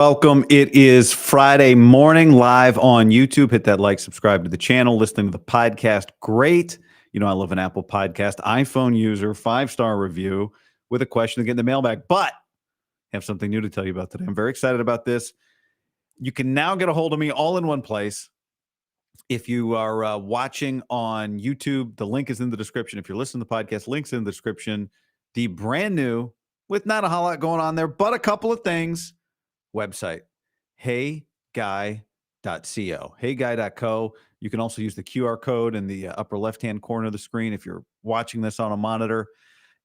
Welcome. It is Friday morning live on YouTube. Hit that like, subscribe to the channel, listening to the podcast. Great. You know, I love an Apple podcast, iPhone user, 5-star review with a question to get in the mailbag. But I have something new to tell you about today. I'm very excited about this. You can now get a hold of me all in one place. If you are watching on YouTube, the link is in the description. If you're listening to the podcast, links in the description. The brand new, with not a whole lot going on there, but a couple of things, website, heyguy.co, heyguy.co. You can also use the QR code in the upper left-hand corner of the screen if you're watching this on a monitor.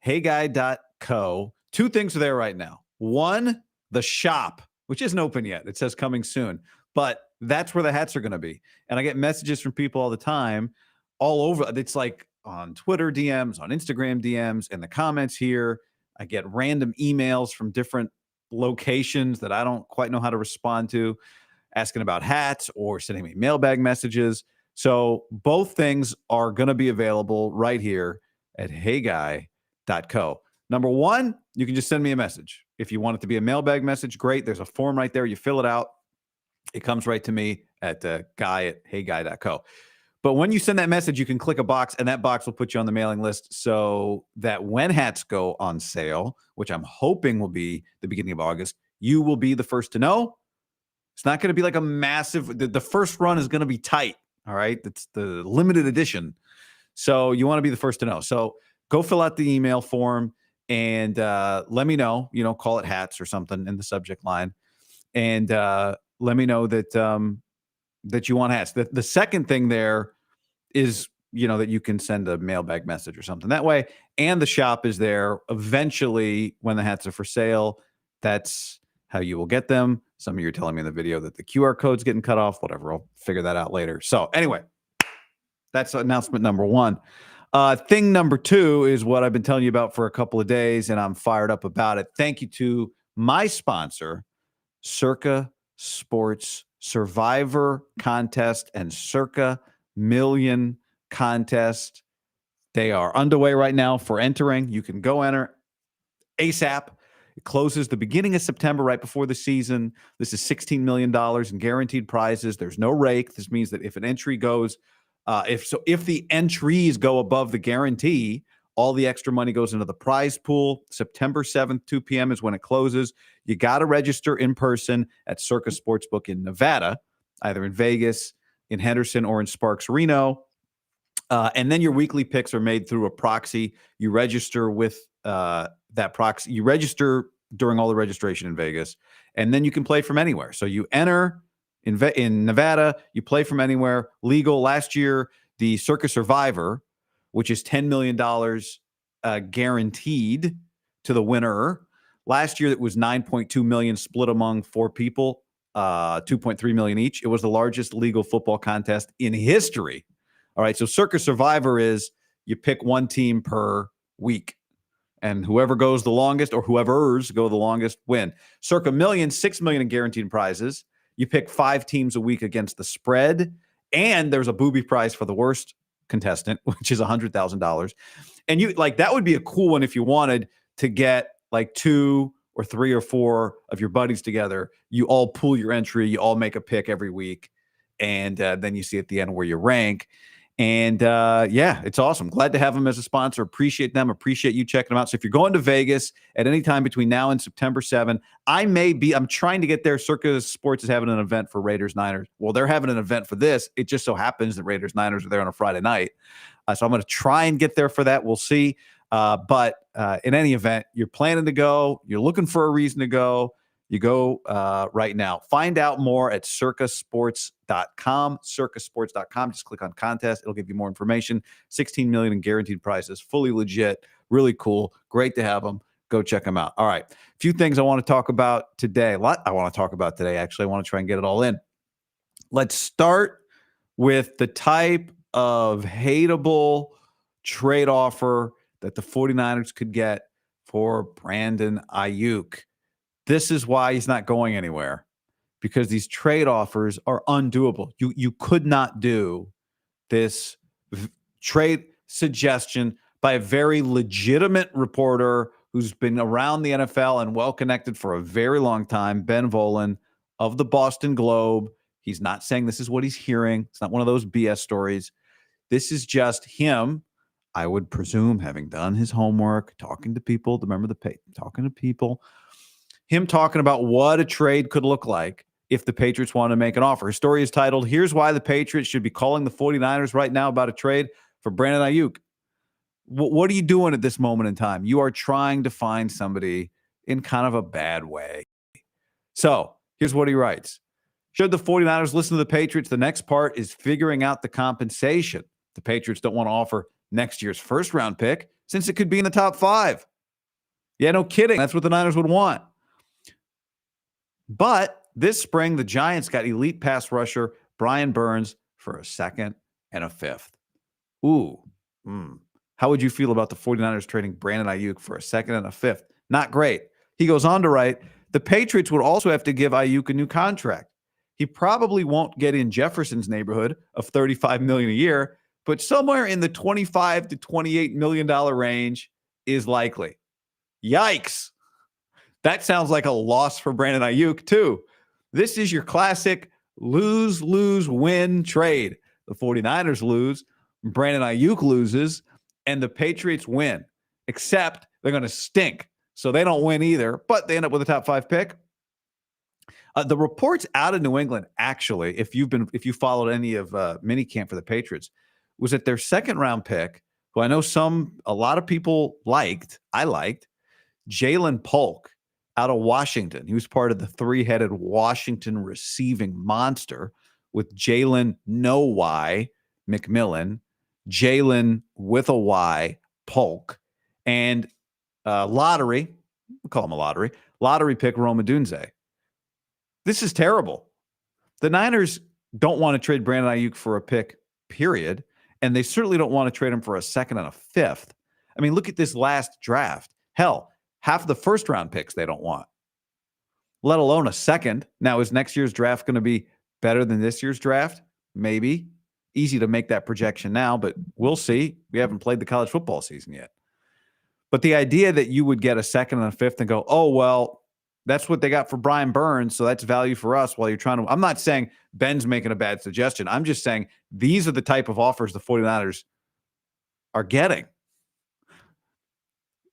Heyguy.co. Two things are there right now. One, the shop, which isn't open yet. It says coming soon, but that's where the hats are going to be. And I get messages from people all the time, all over. It's like on Twitter DMs, on Instagram DMs, in the comments here. I get random emails from different locations that I don't quite know how to respond to, asking about hats or sending me mailbag messages. So both things are going to be available right here at heyguy.co. Number one, you can just send me a message. If you want it to be a mailbag message, great. There's a form right there. You fill it out. It comes right to me at guy@heyguy.co. But when you send that message, you can click a box, and that box will put you on the mailing list so that when hats go on sale, which I'm hoping will be the beginning of August, you will be the first to know. It's not going to be like a massive, the first run is going to be tight, all right? It's the limited edition. So you want to be the first to know. So go fill out the email form and let me know, call it hats or something in the subject line. And let me know that that you want hats. The second thing there is, that you can send a mailbag message or something that way. And the shop is there eventually when the hats are for sale. That's how you will get them. Some of you are telling me in the video that the QR code's getting cut off, whatever. I'll figure that out later. So anyway, that's announcement number one. Thing number two is what I've been telling you about for a couple of days, and I'm fired up about it. Thank you to my sponsor, Circa Sports Survivor Contest and Circa Million Contest. They are underway right now for entering. You can go enter ASAP. It closes the beginning of September, right before the season. This is $16 million in guaranteed prizes. There's no rake. This means that if an entry goes, if the entries go above the guarantee, all the extra money goes into the prize pool. September 7th, 2 p.m. is when it closes. You got to register in person at Circa Sportsbook in Nevada, either in Vegas, in Henderson, or in Sparks, Reno. And then your weekly picks are made through a proxy. You register with that proxy. You register during all the registration in Vegas, and then you can play from anywhere. So you enter in Nevada, you play from anywhere, legal. Last year, the Circa Survivor, which is $10 million guaranteed to the winner. Last year, it was $9.2 million split among 4 people, $2.3 million each. It was the largest legal football contest in history. All right, so Circa Survivor is you pick one team per week, and whoever goes the longest or whoever's go the longest win. Circa Million, $6 million in guaranteed prizes. You pick 5 teams a week against the spread, and there's a booby prize for the worst contestant, which is $100,000. And that would be a cool one if you wanted to get like 2 or 3 or 4 of your buddies together. You all pool your entry, you all make a pick every week, and then you see at the end where you rank. And it's awesome. Glad to have them as a sponsor. Appreciate them. Appreciate you checking them out. So if you're going to Vegas at any time between now and September 7, I'm trying to get there. Circa Sports is having an event for Raiders-Niners. Well, they're having an event for this. It just so happens that Raiders-Niners are there on a Friday night. So I'm going to try and get there for that. We'll see. But in any event, you're planning to go. You're looking for a reason to go. You go right now. Find out more at circasports.com, circasports.com. Just click on contest. It'll give you more information. $16 million in guaranteed prizes. Fully legit. Really cool. Great to have them. Go check them out. All right. A few things I want to talk about today. A lot I want to talk about today, actually. I want to try and get it all in. Let's start with the type of hateable trade offer that the 49ers could get for Brandon Aiyuk. This is why he's not going anywhere, because these trade offers are undoable. You could not do this trade suggestion by a very legitimate reporter who's been around the NFL and well-connected for a very long time, Ben Volen of the Boston Globe. He's not saying this is what he's hearing. It's not one of those BS stories. This is just him, I would presume, having done his homework, talking to people, remember talking to people, him talking about what a trade could look like if the Patriots want to make an offer. His story is titled, "Here's Why the Patriots Should Be Calling the 49ers Right Now About a Trade for Brandon Aiyuk." What are you doing at this moment in time? You are trying to find somebody in kind of a bad way. So here's what he writes. Should the 49ers listen to the Patriots, the next part is figuring out the compensation. The Patriots don't want to offer next year's first-round pick since it could be in the top 5. Yeah, no kidding. That's what the Niners would want. But this spring, the Giants got elite pass rusher Brian Burns for a second and a fifth. Ooh. How would you feel about the 49ers trading Brandon Aiyuk for a second and a fifth? Not great. He goes on to write, the Patriots would also have to give Aiyuk a new contract. He probably won't get in Jefferson's neighborhood of $35 million a year, but somewhere in the $25 to $28 million range is likely. Yikes. That sounds like a loss for Brandon Aiyuk, too. This is your classic lose-lose-win trade. The 49ers lose, Brandon Aiyuk loses, and the Patriots win, except they're going to stink. So they don't win either, but they end up with a top 5 pick. The reports out of New England, actually, if you followed any of minicamp for the Patriots, was that their second round pick, who I know a lot of people liked, Jalen Polk out of Washington. He was part of the 3-headed Washington receiving monster with Jalen no Y McMillan, Jalen with a Y Polk, and lottery, we'll call him a lottery pick Rome Odunze. This is terrible. The Niners don't want to trade Brandon Aiyuk for a pick, period. And they certainly don't want to trade him for a second and a fifth. I mean, look at this last draft. Hell, half of the first round picks they don't want, let alone a second. Now, is next year's draft going to be better than this year's draft? Maybe. Easy to make that projection now, but we'll see. We haven't played the college football season yet. But the idea that you would get a second and a fifth and go, oh, well, that's what they got for Brian Burns, so that's value for us while you're trying to – I'm not saying Ben's making a bad suggestion. I'm just saying these are the type of offers the 49ers are getting.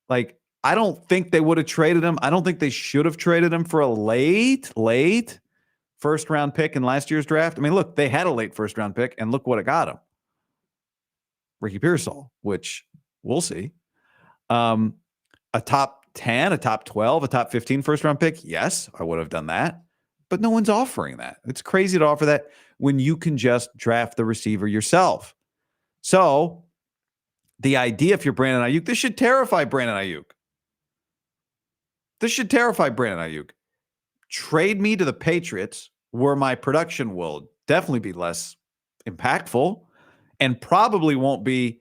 Like, I don't think they would have traded him. I don't think they should have traded him for a late first-round pick in last year's draft. I mean, look, they had a late first-round pick, and look what it got him. Ricky Pearsall, which we'll see. A top 10, a top 12, a top 15 first-round pick? Yes, I would have done that. But no one's offering that. It's crazy to offer that when you can just draft the receiver yourself. So the idea, if you're Brandon Aiyuk, this should terrify Brandon Aiyuk. Trade me to the Patriots where my production will definitely be less impactful and probably won't be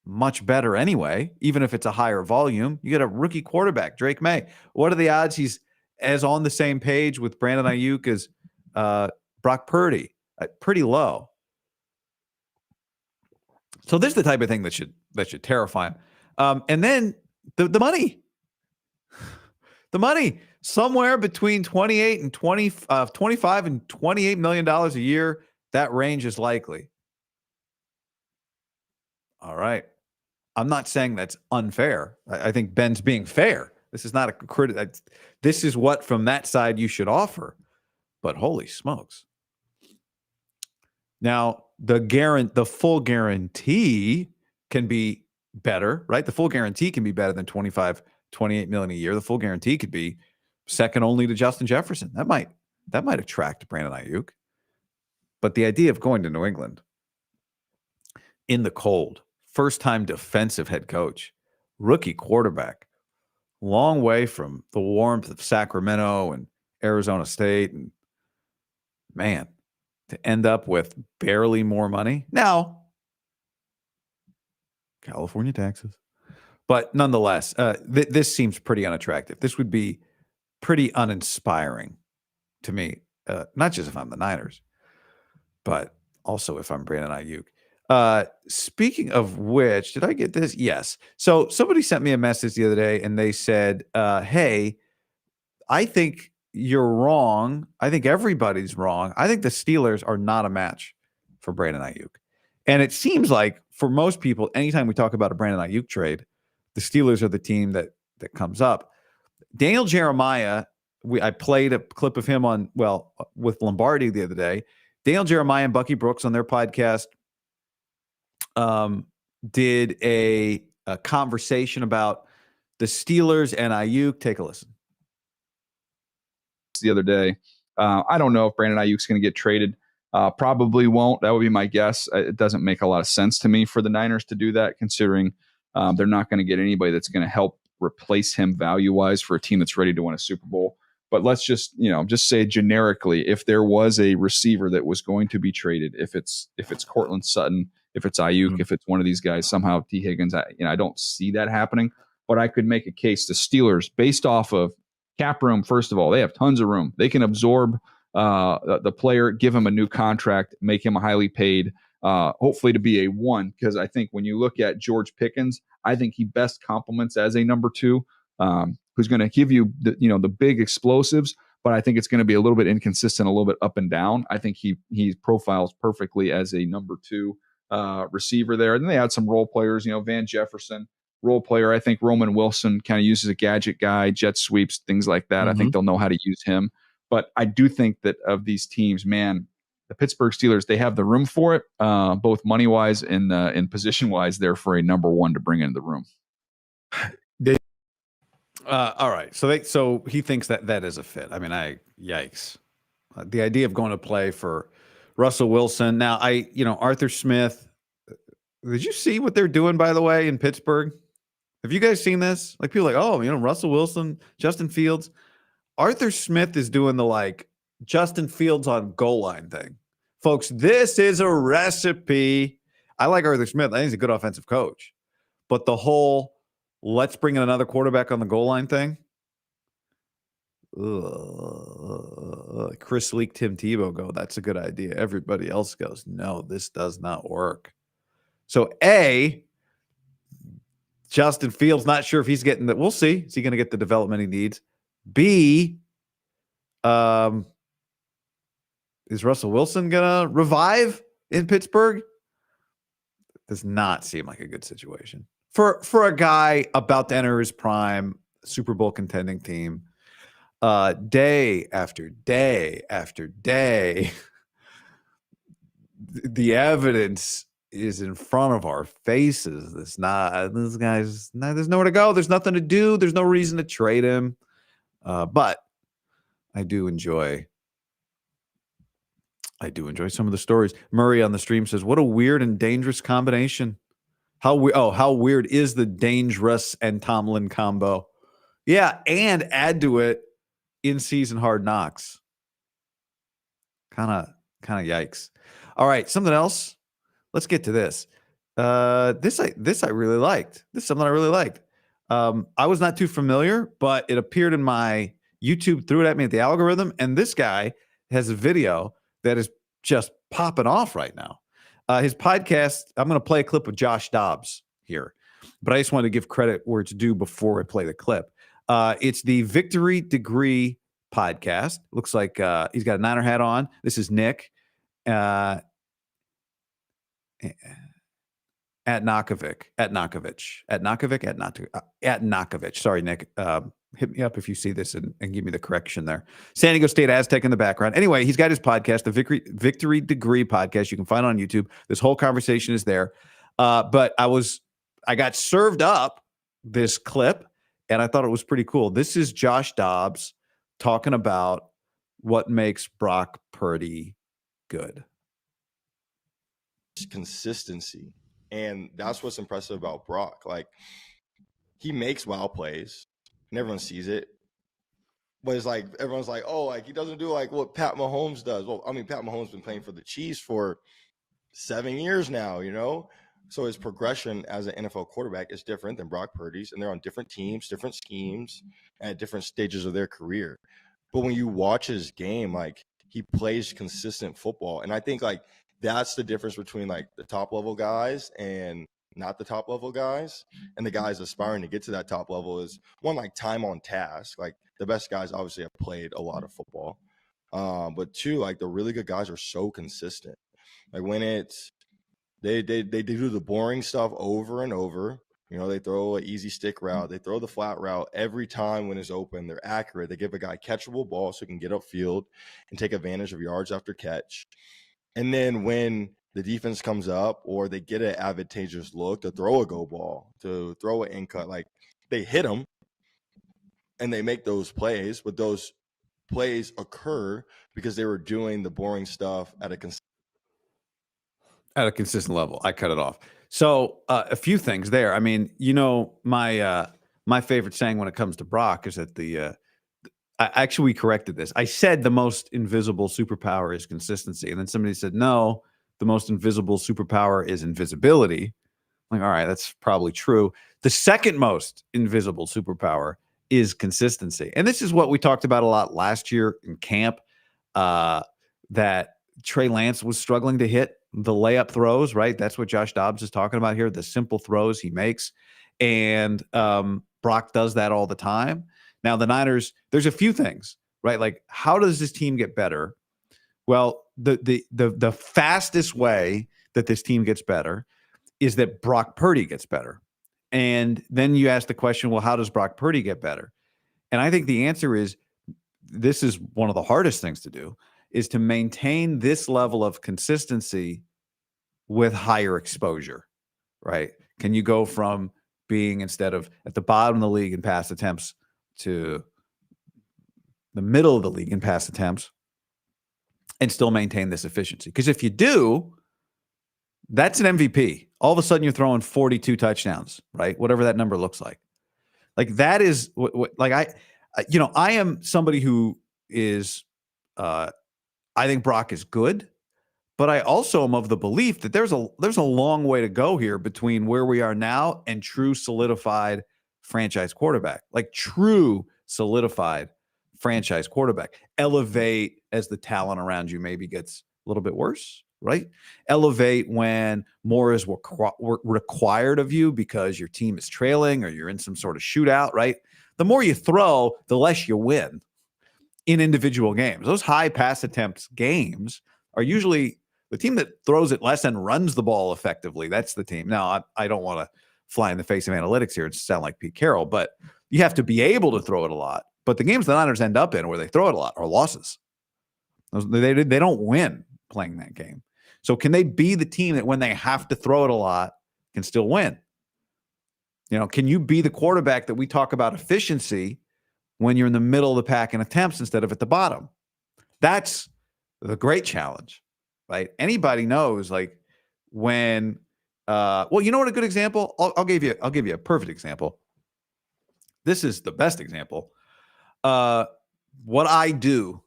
much better anyway, even if it's a higher volume. You get a rookie quarterback, Drake May. What are the odds he's as on the same page with Brandon Aiyuk as Brock Purdy? Pretty low. So this is the type of thing that should terrify him. And then the money. The money. Somewhere between 25 and $28 million a year. That range is likely. All right. I'm not saying that's unfair. I think Ben's being fair. This is not a critic. This is what from that side you should offer. But holy smokes. Now, the full guarantee can be better, right? The full guarantee can be better than 25, 28 million a year. The full guarantee could be second only to Justin Jefferson. That might attract Brandon Aiyuk. But the idea of going to New England in the cold, first-time defensive head coach, rookie quarterback, long way from the warmth of Sacramento and Arizona State, and man, to end up with barely more money. Now, California taxes. But nonetheless, this seems pretty unattractive. This would be pretty uninspiring to me, not just if I'm the Niners, but also if I'm Brandon Aiyuk. Speaking of which, did I get this? Yes. So somebody sent me a message the other day and they said, hey, I think you're wrong. I think everybody's wrong. I think the Steelers are not a match for Brandon Aiyuk. And it seems like for most people, anytime we talk about a Brandon Aiyuk trade, the Steelers are the team that comes up. Daniel Jeremiah, I played a clip of him with Lombardi the other day. Daniel Jeremiah and Bucky Brooks on their podcast did a conversation about the Steelers and Aiyuk. Take a listen. The other day, I don't know if Brandon Aiyuk's going to get traded. Probably won't. That would be my guess. It doesn't make a lot of sense to me for the Niners to do that, considering they're not going to get anybody that's going to help replace him value-wise for a team that's ready to win a Super Bowl. But let's just say generically, if there was a receiver that was going to be traded, if it's Cortland Sutton, if it's Aiyuk, if it's one of these guys, somehow T. Higgins, I don't see that happening. But I could make a case to Steelers based off of cap room. First of all, they have tons of room. They can absorb the player, give him a new contract, make him highly paid, hopefully to be a one. Because I think when you look at George Pickens, I think he best complements as a number two, who's going to give you the big explosives. But I think it's going to be a little bit inconsistent, a little bit up and down. I think he profiles perfectly as a number two receiver there. And then they had some role players, Van Jefferson, role player. I think Roman Wilson kind of uses a gadget guy, jet sweeps, things like that. I think they'll know how to use him. But I do think that of these teams, man, the Pittsburgh Steelers, they have the room for it, both money-wise and position-wise there for a number one to bring into the room. All right. So he thinks that is a fit. I mean, yikes. The idea of going to play for Russell Wilson. Now, Arthur Smith, did you see what they're doing, by the way, in Pittsburgh? Have you guys seen this? Like, people are like, oh, Russell Wilson, Justin Fields. Arthur Smith is doing the Justin Fields on goal line thing. Folks, this is a recipe. I like Arthur Smith. I think he's a good offensive coach. But the whole let's bring in another quarterback on the goal line thing. Chris Leak, Tim Tebow go, that's a good idea. Everybody else goes, no, this does not work. So A, Justin Fields, not sure if he's getting that. We'll see. Is he going to get the development he needs? B, is Russell Wilson going to revive in Pittsburgh? Does not seem like a good situation for a guy about to enter his prime, Super Bowl contending team. Day after day after day, the evidence is in front of our faces. This guy's there's nowhere to go. There's nothing to do. There's no reason to trade him. But I do enjoy some of the stories. Murray on the stream says, what a weird and dangerous combination. How weird is the dangerous and Tomlin combo? Yeah, and add to it in-season Hard Knocks. Kind of yikes. All right, something else. Let's get to this. This I really liked. This is something I really liked. I was not too familiar, but it appeared in my YouTube, threw it at me at the algorithm, and this guy has a video that is just popping off right now. His podcast, I'm going to play a clip of Josh Dobbs here, but I just wanted to give credit where it's due before I play the clip. It's the Victory Degree podcast. Looks like he's got a Niner hat on. This is Nick at Nakovic. Sorry, Nick. Hit me up if you see this and give me the correction there. San Diego State Aztec in the background. Anyway, he's got his podcast, the Victory Degree podcast. You can find it on YouTube. This whole conversation is there. But I got served up this clip, and I thought it was pretty cool. This is Josh Dobbs talking about what makes Brock Purdy good. Consistency. And that's what's impressive about Brock. Like, he makes wild plays and everyone sees it. But it's like everyone's like, oh, like he doesn't do like what Pat Mahomes does. Well, I mean, Pat Mahomes been playing for the Chiefs for 7 years now, So his progression as an NFL quarterback is different than Brock Purdy's, and they're on different teams, different schemes, at different stages of their career. But when you watch his game, like he plays consistent football. And I think like that's the difference between like the top level guys and not the top level guys, and the guys aspiring to get to that top level is one, like time on task. Like the best guys obviously have played a lot of football. But two, like the really good guys are so consistent. Like when it's they do the boring stuff over and over. You know, they throw an easy stick route, they throw the flat route every time when it's open. They're accurate. They give a guy catchable ball so he can get upfield and take advantage of yards after catch. And then when the defense comes up or they get an advantageous look to throw a go ball, to throw an in cut, like they hit them and they make those plays, but those plays occur because they were doing the boring stuff at a consistent level. I cut it off. So a few things there. I mean, you know, my favorite saying when it comes to Brock is that we corrected this. I said the most invisible superpower is consistency. And then somebody said, no, the most invisible superpower is invisibility. I'm like, all right, that's probably true. The second most invisible superpower is consistency. And this is what we talked about a lot last year in camp, that Trey Lance was struggling to hit the layup throws, right? That's what Josh Dobbs is talking about here, the simple throws he makes. And Brock does that all the time. Now, the Niners, there's a few things, right? Like, how does this team get better? Well, the fastest way that this team gets better is that Brock Purdy gets better. And then you ask the question, well, how does Brock Purdy get better? And I think the answer is, this is one of the hardest things to do, is to maintain this level of consistency with higher exposure, right? Can you go from being, instead of at the bottom of the league in pass attempts, to the middle of the league in pass attempts and still maintain this efficiency? Because if you do, that's an MVP. All of a sudden you're throwing 42 touchdowns, right? Whatever that number looks like. Like that is like I am somebody who is, I think Brock is good, but I also am of the belief that there's a long way to go here between where we are now and true solidified franchise quarterback, like true solidified franchise quarterback. Elevate as the talent around you maybe gets a little bit worse, right? Elevate when more is required of you because your team is trailing or you're in some sort of shootout, right? The more you throw, the less you win in individual games. Those high pass attempts games are usually the team that throws it less and runs the ball effectively. That's the team. Now, I don't want to fly in the face of analytics here and sound like Pete Carroll, but you have to be able to throw it a lot. But the games the Niners end up in where they throw it a lot are losses. They don't win playing that game. So can they be the team that when they have to throw it a lot can still win? You know, can you be the quarterback that we talk about efficiency when you're in the middle of the pack in attempts instead of at the bottom? That's the great challenge, right? Anybody knows, like, when well, you know what a good example? I'll give you a perfect example. This is the best example. What I do,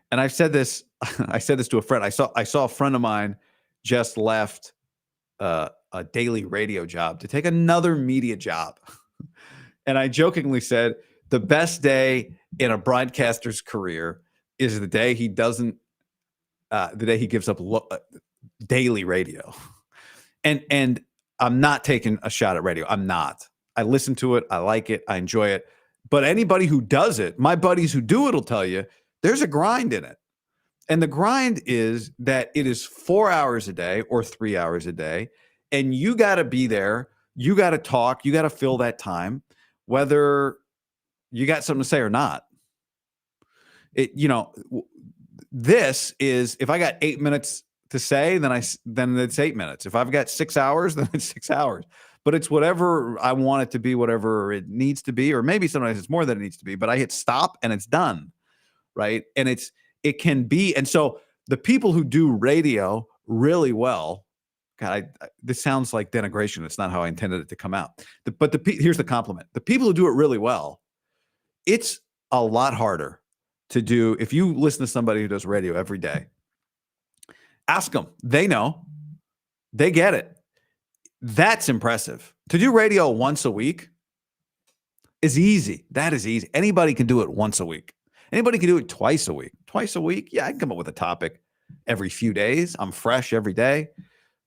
and I've said this, I said this to a friend. I saw a friend of mine just left a daily radio job to take another media job. And I jokingly said, the best day in a broadcaster's career is the day he doesn't, the day he gives up daily radio. And I'm not taking a shot at radio. I'm not. I listen to it. I like it. I enjoy it. But anybody who does it, my buddies who do it will tell you, there's a grind in it. And the grind is that it is 4 hours a day or 3 hours a day. And you got to be there. You got to talk. You got to fill that time, whether you got something to say or not. This is, if I got 8 minutes to say, then it's 8 minutes. If I've got 6 hours, then it's 6 hours. But it's whatever I want it to be, whatever it needs to be, or maybe sometimes it's more than it needs to be. But I hit stop and it's done, right? And it can be. And so the people who do radio really well, God, this sounds like denigration. It's not how I intended it to come out. Here's the compliment: the people who do it really well, it's a lot harder to do. If you listen to somebody who does radio every day, ask them. They know. They get it. That's impressive. To do radio once a week is easy. That is easy. Anybody can do it once a week. Anybody can do it twice a week. Twice a week, yeah, I can come up with a topic every few days. I'm fresh every day.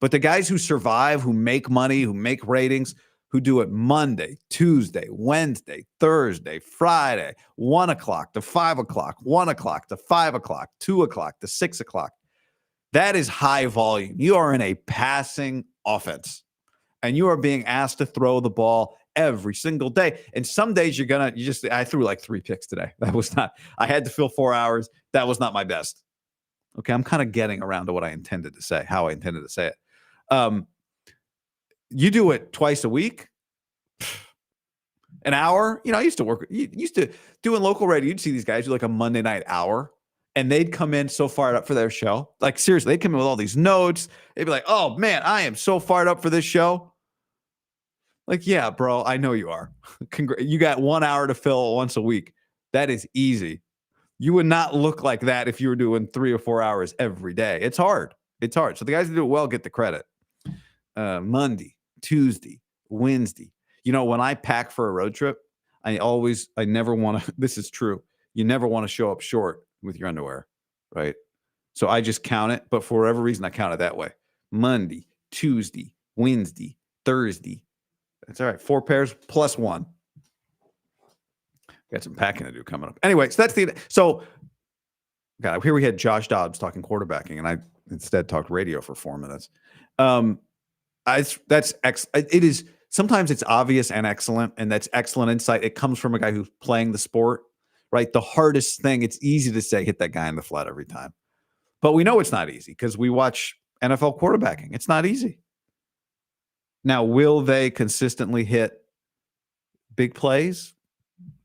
But the guys who survive, who make money, who make ratings, who do it Monday, Tuesday, Wednesday, Thursday, Friday, 1 o'clock to 5 o'clock, 1 o'clock to 5 o'clock, 2 o'clock to 6 o'clock. That is high volume. You are in a passing offense, and you are being asked to throw the ball every single day. And some days I threw like 3 picks today. I had to fill 4 hours. That was not my best. Okay, I'm kind of getting around to what I intended to say, how I intended to say it. You do it twice a week, an hour. I used to do in local radio. You'd see these guys do like a Monday night hour, and they'd come in so fired up for their show. Like seriously, they'd come in with all these notes. They'd be like, "Oh man, I am so fired up for this show." Like, yeah, bro, I know you are. You got 1 hour to fill once a week. That is easy. You would not look like that if you were doing 3 or 4 hours every day. It's hard. It's hard. So the guys who do it well get the credit. Monday, Tuesday, Wednesday. When I pack for a road trip, I never want to, this is true. You never want to show up short with your underwear, right? So I just count it, but for whatever reason, I count it that way. Monday, Tuesday, Wednesday, Thursday. That's all right. 4 pairs plus 1. Got some packing to do coming up. Anyway, so God, here we had Josh Dobbs talking quarterbacking, and I instead talked radio for 4 minutes. It is sometimes it's obvious and excellent, and that's excellent insight. It comes from a guy who's playing the sport, right? The hardest thing, it's easy to say, hit that guy in the flat every time. But we know it's not easy because we watch NFL quarterbacking. It's not easy. Now, will they consistently hit big plays?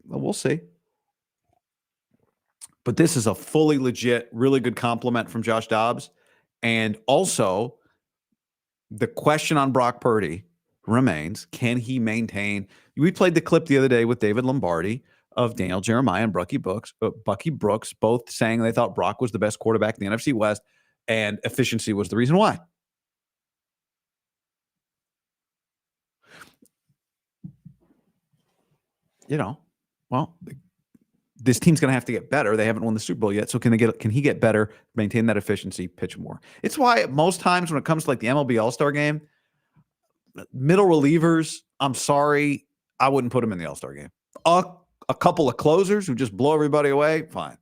Well, we'll see. But this is a fully legit, really good compliment from Josh Dobbs. And also, the question on Brock Purdy remains, can he maintain? We played the clip the other day with David Lombardi of Daniel Jeremiah and Bucky Brooks, both saying they thought Brock was the best quarterback in the NFC West, and efficiency was the reason why. Well, this team's going to have to get better. They haven't won the Super Bowl yet. So can he get better, maintain that efficiency, pitch more? It's why most times when it comes to like the MLB All-Star game, middle relievers, I'm sorry, I wouldn't put them in the All-Star game. A couple of closers who just blow everybody away, fine.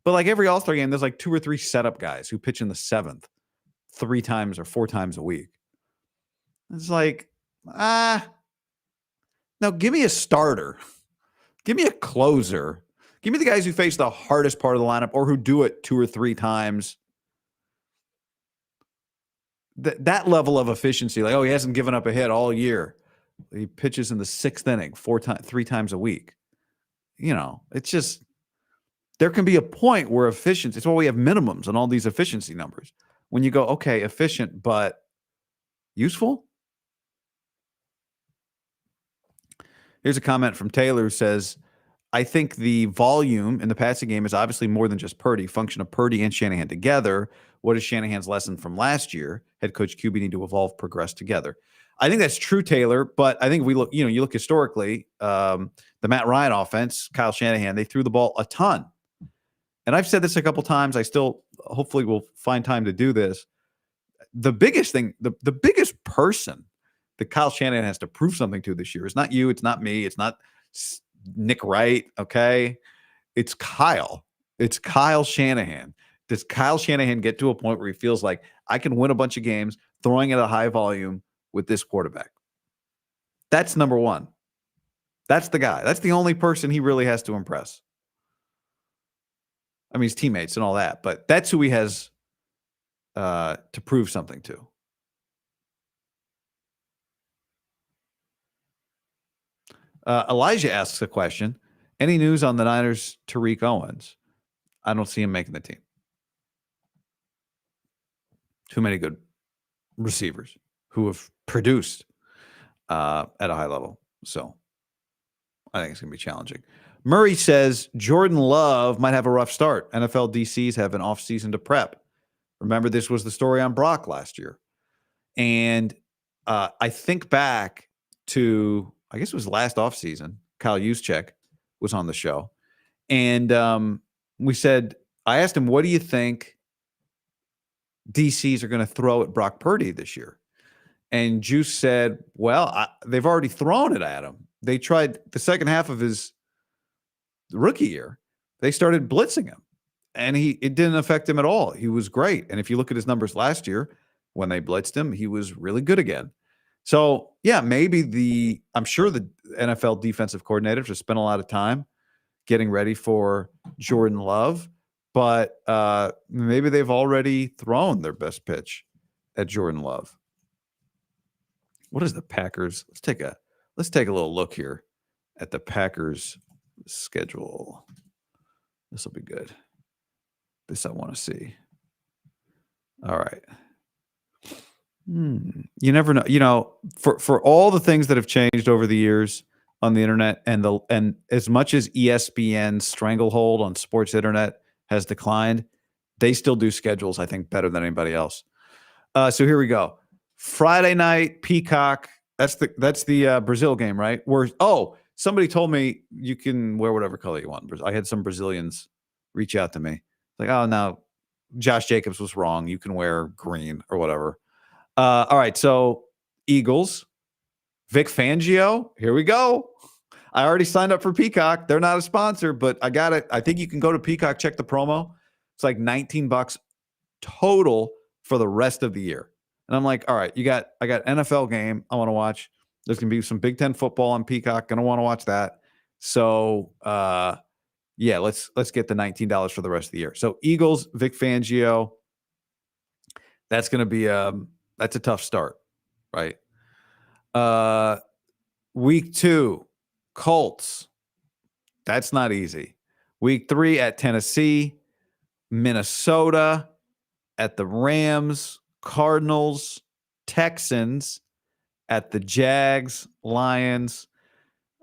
But like every All-Star game, there's like 2 or 3 setup guys who pitch in the 7th 3 times or 4 times a week. It's like, now give me a starter. Give me a closer. Give me the guys who face the hardest part of the lineup or who do it 2 or 3 times. That level of efficiency, like, he hasn't given up a hit all year. He pitches in the 6th inning 3 times a week. It's just, there can be a point where efficiency, it's why we have minimums on all these efficiency numbers. When you go, okay, efficient, but useful? Here's a comment from Taylor who says, I think the volume in the passing game is obviously more than just Purdy. Function of Purdy and Shanahan together. What is Shanahan's lesson from last year? Head coach QB need to evolve, progress together. I think that's true, Taylor. But I think if we look, you look historically, the Matt Ryan offense, Kyle Shanahan, they threw the ball a ton. And I've said this a couple times. I still hopefully will find time to do this. The biggest thing, the biggest person that Kyle Shanahan has to prove something to this year is not you. It's not me. It's not Nick Wright. Okay. It's Kyle. It's Kyle Shanahan. Does Kyle Shanahan get to a point where he feels like I can win a bunch of games throwing at a high volume with this quarterback? That's number one. That's the guy. That's the only person he really has to impress. I mean, his teammates and all that, but that's who he has to prove something to. Elijah asks a question. Any news on the Niners' Tariq Owens? I don't see him making the team. Too many good receivers who have produced at a high level. So I think it's going to be challenging. Murray says Jordan Love might have a rough start. NFL DCs have an offseason to prep. Remember, this was the story on Brock last year. And I think back to, I guess it was last offseason, Kyle Juszczyk was on the show. And I asked him, what do you think DCs are going to throw at Brock Purdy this year. And Juice said, well, they've already thrown it at him. They tried the second half of his rookie year. They started blitzing him, and it didn't affect him at all. He was great. And if you look at his numbers last year, when they blitzed him, he was really good again. So, yeah, maybe I'm sure the NFL defensive coordinators have spent a lot of time getting ready for Jordan Love, but maybe they've already thrown their best pitch at Jordan Love. What is the Packers? Let's take a little look here at the Packers schedule. This will be good. This I want to see. All right. You never know. For all the things that have changed over the years on the internet, and as much as ESPN's stranglehold on sports internet has declined, they still do schedules, I think, better than anybody else. So here we go. Friday night, Peacock. That's the Brazil game, right? Somebody told me you can wear whatever color you want. I had some Brazilians reach out to me. Like, oh, no, Josh Jacobs was wrong. You can wear green or whatever. All right, so Eagles, Vic Fangio. Here we go. I already signed up for Peacock. They're not a sponsor, but I got it. I think you can go to Peacock, check the promo. It's like $19 total for the rest of the year. And I'm like, all right, I got NFL game I want to watch. There's going to be some Big Ten football on Peacock. Going to want to watch that. So, yeah, let's get the $19 for the rest of the year. So Eagles, Vic Fangio. That's going to be that's a tough start, right? Week 2, Colts. That's not easy. Week 3 at Tennessee, Minnesota, at the Rams, Cardinals, Texans, at the Jags, Lions.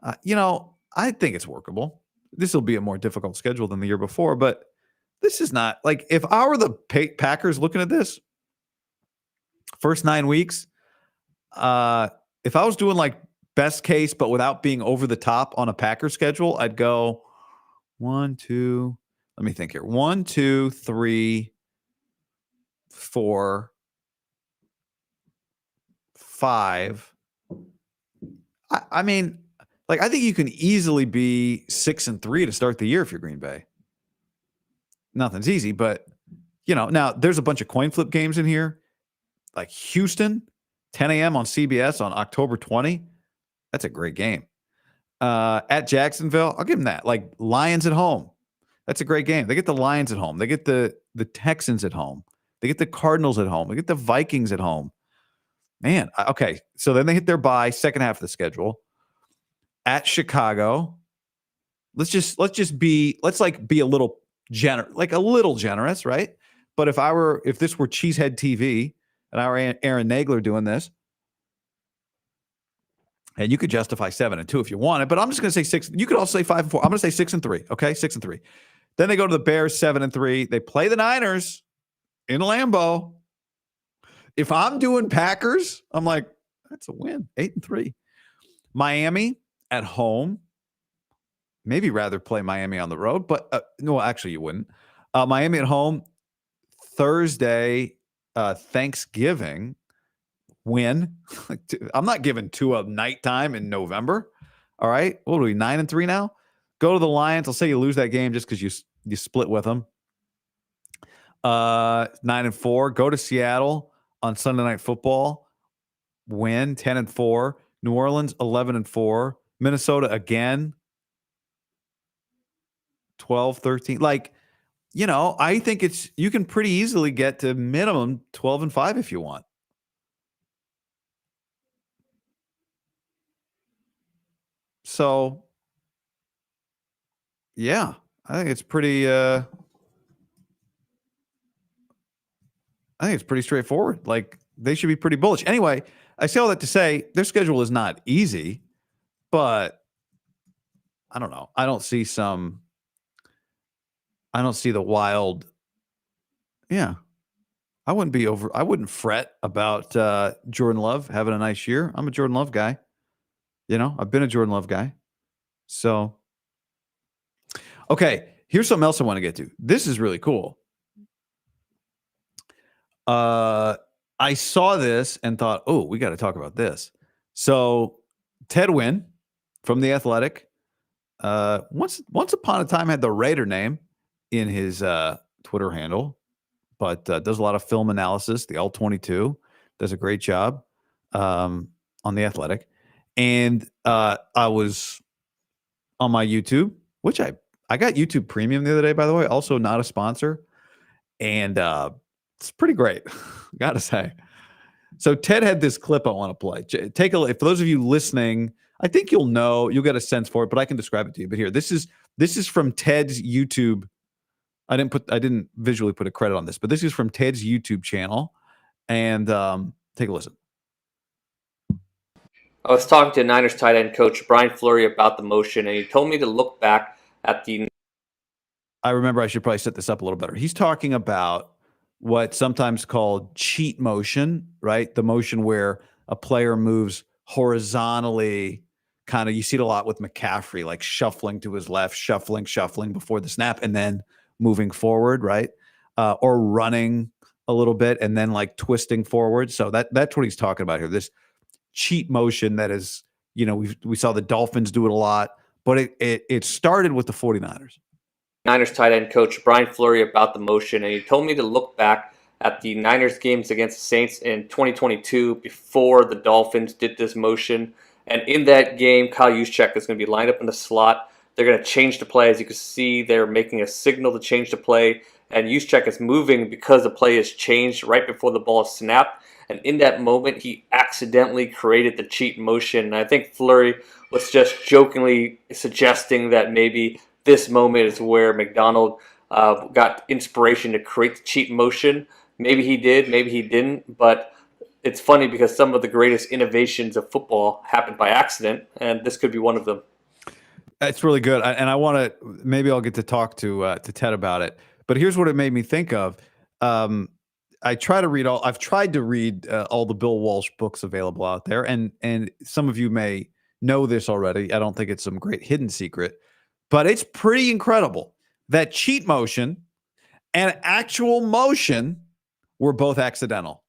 I think it's workable. This will be a more difficult schedule than the year before, but this is not like if I were the Packers looking at this first 9 weeks, if I was doing like best case, but without being over the top on a Packers schedule, I'd go 1, 2. Let me think here. 1, 2, 3, 4, 5. I mean, like I think you can easily be 6-3 to start the year if you're Green Bay. Nothing's easy, but now there's a bunch of coin flip games in here, like Houston, 10 a.m. on CBS on October 20. That's a great game. At Jacksonville, I'll give them that. Like Lions at home. That's a great game. They get the Lions at home. They get the Texans at home. They get the Cardinals at home. They get the Vikings at home. Man, okay. So then they hit their bye, second half of the schedule. At Chicago, let's be a little generous, right? But if this were Cheesehead TV and I were Aaron Nagler doing this, and you could justify 7-2 if you wanted, but I'm just going to say 6. You could also say 5-4. I'm going to say 6-3. Okay, 6-3. Then they go to the Bears, 7-3. They play the Niners in Lambeau. If I'm doing Packers, I'm like, that's a win, 8-3. Miami at home. Maybe rather play Miami on the road, but no, actually you wouldn't. Miami at home, Thursday, Thanksgiving. Win. I'm not giving Tua nighttime in November. All right. What are we, 9-3 now? Go to the Lions. I'll say you lose that game just because you split with them. 9-4. Go to Seattle on Sunday Night Football. Win 10-4. New Orleans 11-4. Minnesota again 12-13. Like, I think you can pretty easily get to minimum 12-5 if you want. So, yeah, I think it's pretty. I think it's pretty straightforward. Like they should be pretty bullish. Anyway, I say all that to say their schedule is not easy, but I don't know. I don't see the wild. Yeah, I wouldn't fret about Jordan Love having a nice year. I'm a Jordan Love guy. I've been a Jordan Love guy. So, okay, here's something else I want to get to. This is really cool. I saw this and thought, oh, we got to talk about this. So Ted Nguyen from The Athletic, once upon a time had the Raider name in his Twitter handle, but does a lot of film analysis. The L22 does a great job on The Athletic. And I was on my YouTube, which I got YouTube Premium the other day, by the way, also not a sponsor. And it's pretty great, gotta say. So Ted had this clip I want to play. Take a look. For those of you listening, I think you'll get a sense for it, but I can describe it to you. But here, this is from Ted's YouTube. I didn't visually put a credit on this, but this is from Ted's YouTube channel. And take a listen. I was talking to Niners tight end coach Brian Fleury about the motion, and he told me to look back at the. I remember I should probably set this up a little better. He's talking about what's sometimes called cheat motion, right? The motion where a player moves horizontally, kind of, you see it a lot with McCaffrey, like shuffling to his left, shuffling before the snap, and then moving forward, right? Or running a little bit and then like twisting forward. So that's what he's talking about here. This cheat motion that is, we saw the Dolphins do it a lot, but it started with the 49ers. Niners tight end coach Brian Fleury about the motion, and he told me to look back at the Niners games against the Saints in 2022 before the Dolphins did this motion. And in that game, Kyle Juszczyk is going to be lined up in the slot. They're going to change the play. As you can see, they're making a signal to change the play, and Juszczyk is moving because the play is changed right before the ball is snapped. And in that moment, he accidentally created the cheat motion. And I think Fleury was just jokingly suggesting that maybe this moment is where McDonald got inspiration to create the cheat motion. Maybe he did, maybe he didn't, but it's funny because some of the greatest innovations of football happened by accident, and this could be one of them. It's really good, and I want to, maybe I'll get to talk to Ted about it. But here's what it made me think of. I've tried to read all the Bill Walsh books available out there, and some of you may know this already. I don't think it's some great hidden secret, but it's pretty incredible that cheat motion and actual motion were both accidental.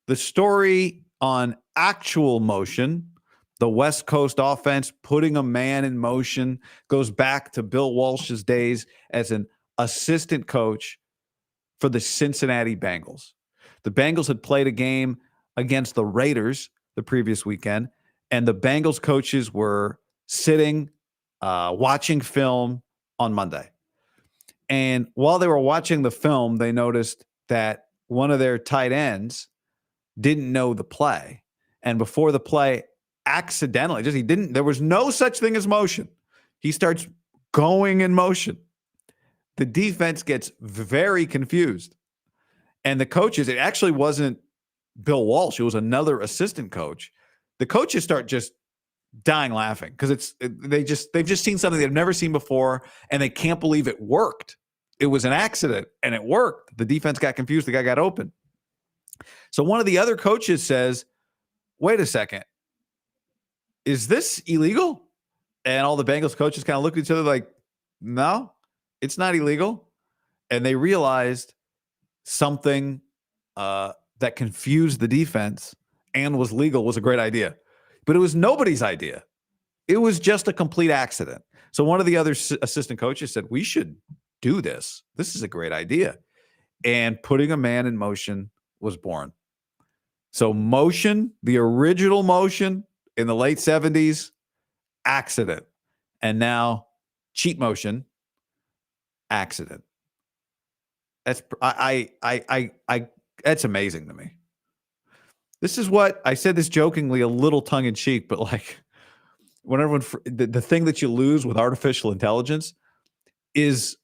The story on actual motion, the West Coast offense putting a man in motion, goes back to Bill Walsh's days as an assistant coach for the Cincinnati Bengals. The Bengals had played a game against the Raiders the previous weekend, and the Bengals coaches were sitting, watching film on Monday. And while they were watching the film, they noticed that one of their tight ends didn't know the play. And before the play, accidentally, there was no such thing as motion. He starts going in motion. The defense gets very confused. And the coaches, it actually wasn't Bill Walsh, it was another assistant coach. The coaches start just dying laughing because they've just seen something they've never seen before, and they can't believe it worked. It was an accident and it worked. The defense got confused, the guy got open. So one of the other coaches says, wait a second, is this illegal? And all the Bengals coaches kind of look at each other like, no, it's not illegal. And they realized something that confused the defense and was legal was a great idea. But it was nobody's idea. It was just a complete accident. So one of the other assistant coaches said, we should do this. This is a great idea. And putting a man in motion was born. So motion, the original motion in the late 70s, accident. And now cheat motion, accident. That's that's amazing to me. This is what I said, this jokingly, a little tongue in cheek, but like when everyone, the thing that you lose with artificial intelligence is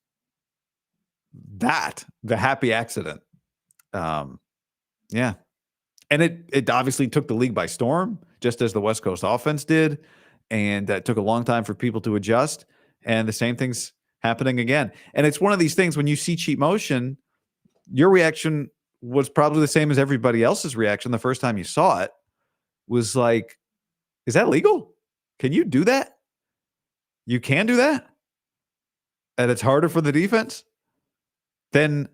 the happy accident. Yeah. And it obviously took the league by storm, just as the West Coast offense did. And that took a long time for people to adjust. And the same thing's happening again. And it's one of these things, when you see cheat motion, your reaction was probably the same as everybody else's reaction the first time you saw it, was like, is that legal? Can you do that? You can do that? And it's harder for the defense? Then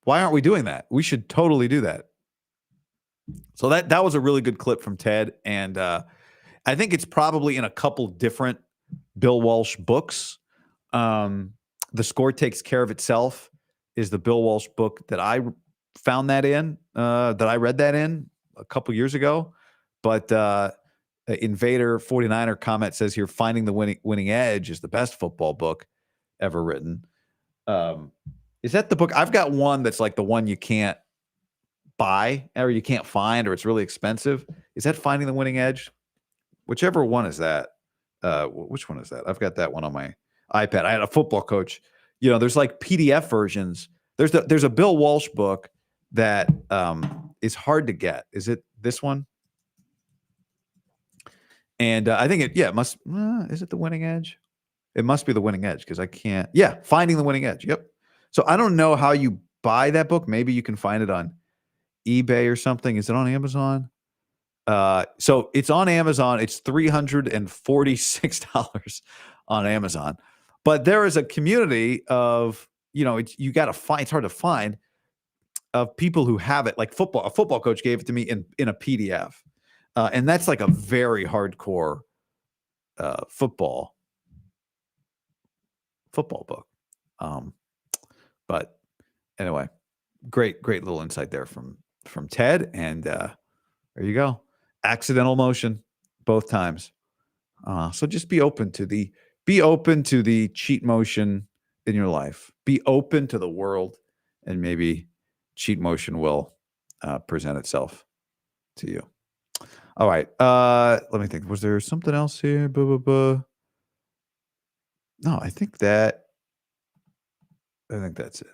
why aren't we doing that? We should totally do that. So that was a really good clip from Ted, and I think it's probably in a couple different Bill Walsh books. The Score Takes Care of Itself is the Bill Walsh book that I found that in, that I read that in a couple years ago. But Invader 49er comment says here, Finding the Winning Edge is the best football book ever written. Is that the book? I've got one that's like the one you can't buy or you can't find, or it's really expensive. Is that Finding the Winning Edge? Whichever one is that. Which one is that? I've got that one on my iPad. I had a football coach. There's like PDF versions. There's a Bill Walsh book that is hard to get. Is it this one? And I think it must. Is it The Winning Edge? It must be The Winning Edge because I can't. Yeah, Finding the Winning Edge. Yep. So I don't know how you buy that book. Maybe you can find it on eBay or something. Is it on Amazon? So it's on Amazon. It's $346 on Amazon. But there is a community of, you got to find, it's hard to find, of people who have it. Like a football coach gave it to me in a PDF. And that's like a very hardcore football book. But anyway, great little insight there from Ted. And there you go. Accidental motion both times. So just be open to the cheat motion in your life. Be open to the world, and maybe cheat motion will present itself to you. All right. Let me think. Was there something else here? No, I think that's it.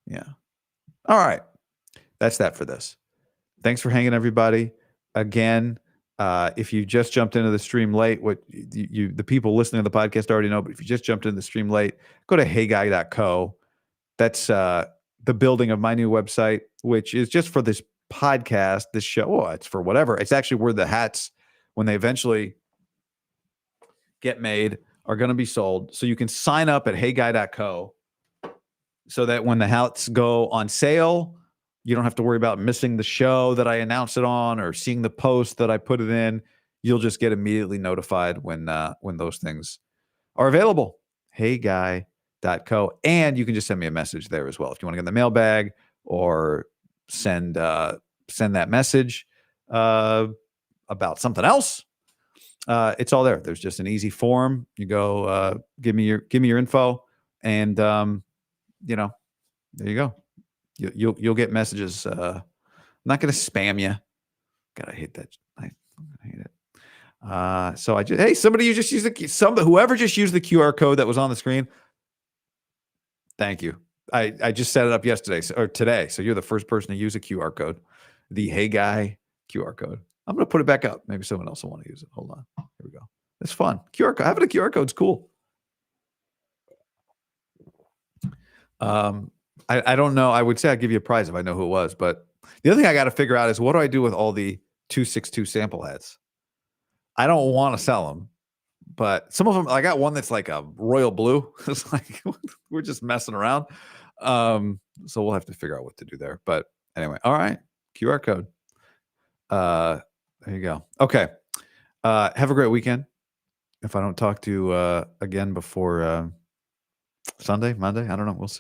Yeah. All right. That's that for this. Thanks for hanging, everybody. Again, if you just jumped into the stream late, what the people listening to the podcast already know, but if you just jumped into the stream late, go to heyguy.co. That's the building of my new website, which is just for this podcast, this show. Well, it's for whatever. It's actually where the hats, when they eventually get made, are going to be sold. So you can sign up at heyguy.co so that when the hats go on sale, you don't have to worry about missing the show that I announced it on or seeing the post that I put it in. You'll just get immediately notified when those things are available. heyguy.co. And you can just send me a message there as well. If you want to get in the mailbag or send that message about something else, it's all there. There's just an easy form. You go, give me your info, and there you go. You'll get messages. I'm not going to spam you. God, I hate that. I hate it. So somebody just use whoever just used the QR code that was on the screen. Thank you. I just set it up yesterday or today. So you're the first person to use a QR code, the Hey Guy QR code. I'm going to put it back up. Maybe someone else will want to use it. Hold on. Here we go. It's fun. QR code. Having a QR code is cool. I don't know. I would say I'd give you a prize if I know who it was. But the other thing I got to figure out is, what do I do with all the 262 sample hats? I don't want to sell them, but some of them, I got one that's like a royal blue. It's like, we're just messing around. So we'll have to figure out what to do there. But anyway, all right. QR code. There you go. Okay. Have a great weekend. If I don't talk to you again before Sunday, Monday, I don't know. We'll see.